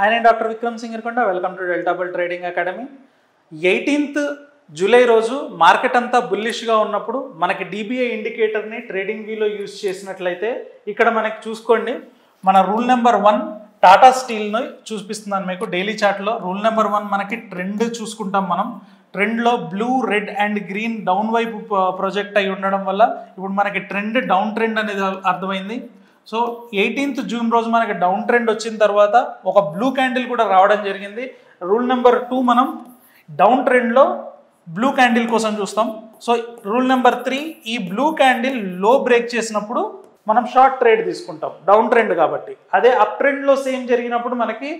Hi, I am Dr. Vikram Singarkonda. Welcome to Delta Bull Trading Academy. 18th July రోజు market అంతా bullish గా ఉన్నప్పుడు మనకి DBA indicator ని ట్రేడింగ్ వ్యూలో యూస్ చేసినట్లయితే ఇక్కడ మనకి చూసుకోండి మన రూల్ నెంబర్ 1 టాటా స్టీల్ ని చూపిస్తున్నాను మీకు డైలీ చార్ట్ లో రూల్ నెంబర్ 1 మనకి ట్రెండ్ చూసుకుంటాం మనం ట్రెండ్ లో blue red and green down వైపు ప్రొజెక్ట్ అయి ఉండడం వల్ల ఇప్పుడు మనకి ట్రెండ్ డౌన్ ట్రెండ్ అనేది అర్థమైంది సో 18th June రోజు మనకి డౌన్ ట్రెండ్ వచ్చిన తర్వాత ఒక బ్లూ క్యాండిల్ కూడా రావడం జరిగింది రూల్ నెంబర్ 2 మనం డౌన్ ట్రెండ్ లో బ్లూ క్యాండిల్ కోసం చూస్తాం సో రూల్ నెంబర్ 3 ఈ బ్లూ క్యాండిల్ లో బ్రేక్ చేసినప్పుడు మనం షార్ట్ ట్రేడ్ తీసుకుంటాం డౌన్ ట్రెండ్ కాబట్టి అదే అప్ ట్రెండ్ లో సేమ్ జరిగినప్పుడు మనకి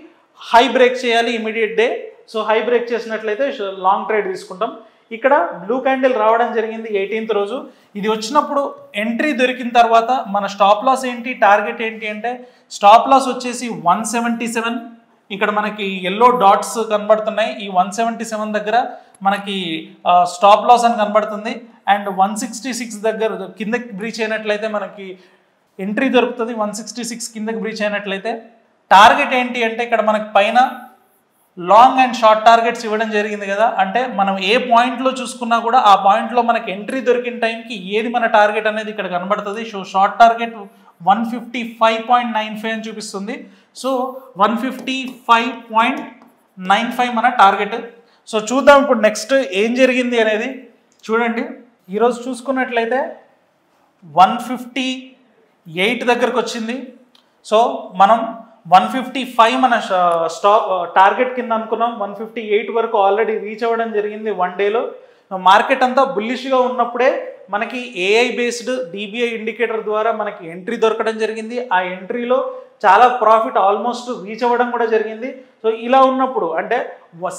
హై బ్రేక్ చేయాలి immediate day so high break చేసినట్లయితే లాంగ్ ట్రేడ్ తీసుకుంటాం ఇక్కడ బ్లూ క్యాండిల్ రావడం జరిగింది 18th రోజు ఇది వచ్చినప్పుడు ఎంట్రీ దొరికిన తర్వాత మన స్టాప్ లాస్ ఏంటి టార్గెట్ ఏంటి అంటే స్టాప్ లాస్ వచ్చేసి 177 ఇక్కడ మనకి yellow డాట్స్ కనబడుతున్నాయి ఈ 177 దగ్గర మనకి స్టాప్ లాస్ అని కనబడుతుంది అండ్ 166 దగ్గర కిందకి బ్రీచ్ అయినట్లయితే మనకి ఎంట్రీ దొరుకుతుంది 166 కిందకి బ్రీచ్ అయినట్లయితే టార్గెట్ ఏంటి అంటే ఇక్కడ మనకి పైన లాంగ్ అండ్ షార్ట్ టార్గెట్స్ ఇవ్వడం జరిగింది కదా అంటే మనం ఏ పాయింట్లో చూసుకున్నా కూడా ఆ పాయింట్లో మనకి ఎంట్రీ దొరికిన టైంకి ఏది మన టార్గెట్ అనేది ఇక్కడ కనబడుతుంది సో షార్ట్ టార్గెట్ 155.95 అని చూపిస్తుంది సో 155.95 మన టార్గెట్ సో చూద్దాం ఇప్పుడు నెక్స్ట్ ఏం జరిగింది అనేది చూడండి ఈరోజు చూసుకున్నట్లయితే 158 దగ్గరకు వచ్చింది సో మనం 155 మన స్టాప్ టార్గెట్ కింద అనుకున్నాం 158 వరకు ఆల్రెడీ రీచ్ అవ్వడం జరిగింది వన్ డేలో మార్కెట్ అంతా బుల్లిష్గా ఉన్నప్పుడే మనకి ఏఐ బేస్డ్ DBA ఇండికేటర్ ద్వారా మనకి ఎంట్రీ దొరకడం జరిగింది ఆ ఎంట్రీలో చాలా ప్రాఫిట్ ఆల్మోస్ట్ రీచ్ అవ్వడం కూడా జరిగింది సో ఇలా ఉన్నప్పుడు అంటే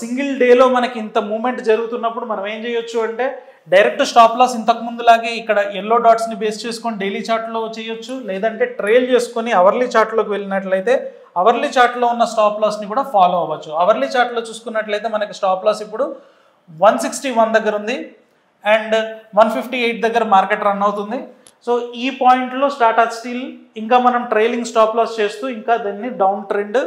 సింగిల్ డేలో మనకి ఇంత మూమెంట్ జరుగుతున్నప్పుడు మనం ఏం చేయొచ్చు అంటే డైరెక్ట్ స్టాప్ లాస్ ఇంతకుముందులాగే ఇక్కడ yellow డాట్స్ని బేస్ చేసుకొని డైలీ చార్ట్లో చేయొచ్చు లేదంటే ట్రైల్ చేసుకొని అవర్లీ చార్ట్లోకి వెళ్ళినట్లయితే అవర్లీ చార్ట్లో ఉన్న స్టాప్ లాస్ని కూడా ఫాలో అవ్వచ్చు అవర్లీ చార్ట్లో చూసుకున్నట్లయితే మనకి స్టాప్ లాస్ ఇప్పుడు 161 దగ్గర ఉంది అండ్ 158 దగ్గర మార్కెట్ రన్ అవుతుంది సో ఈ పాయింట్లో టాటా స్టీల్ ఇంకా మనం ట్రైలింగ్ స్టాప్ లాస్ చేస్తూ ఇంకా దాన్ని డౌన్ ట్రెండ్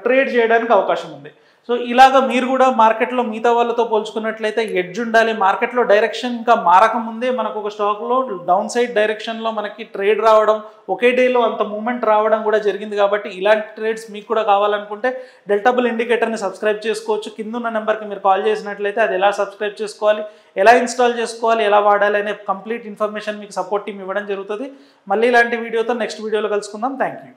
ట్రేడ్ చేయడానికి అవకాశం ఉంది సో ఇలాగ మీరు కూడా మార్కెట్లో మిగతా వాళ్ళతో పోల్చుకున్నట్లయితే ఎడ్జ్ ఉండాలి మార్కెట్లో డైరెక్షన్ ఇంకా మారకముందే మనకు ఒక స్టాక్లో డౌన్ సైడ్ డైరెక్షన్లో మనకి ట్రేడ్ రావడం ఒకే డేలో అంత మూమెంట్ రావడం కూడా జరిగింది కాబట్టి ఇలాంటి ట్రేడ్స్ మీకు కూడా కావాలనుకుంటే డెల్టా బుల్ ఇండికేటర్ని సబ్స్క్రైబ్ చేసుకోవచ్చు కింద ఉన్న నెంబర్కి మీరు కాల్ చేసినట్లయితే అది ఎలా సబ్స్క్రైబ్ చేసుకోవాలి ఎలా ఇన్స్టాల్ చేసుకోవాలి ఎలా వాడాలి అనే కంప్లీట్ ఇన్ఫర్మేషన్ మీకు సపోర్ట్ టీమ్ ఇవ్వడం జరుగుతుంది మళ్ళీ ఇలాంటి వీడియోతో నెక్స్ట్ వీడియోలో కలుసుకుందాం థ్యాంక్ యూ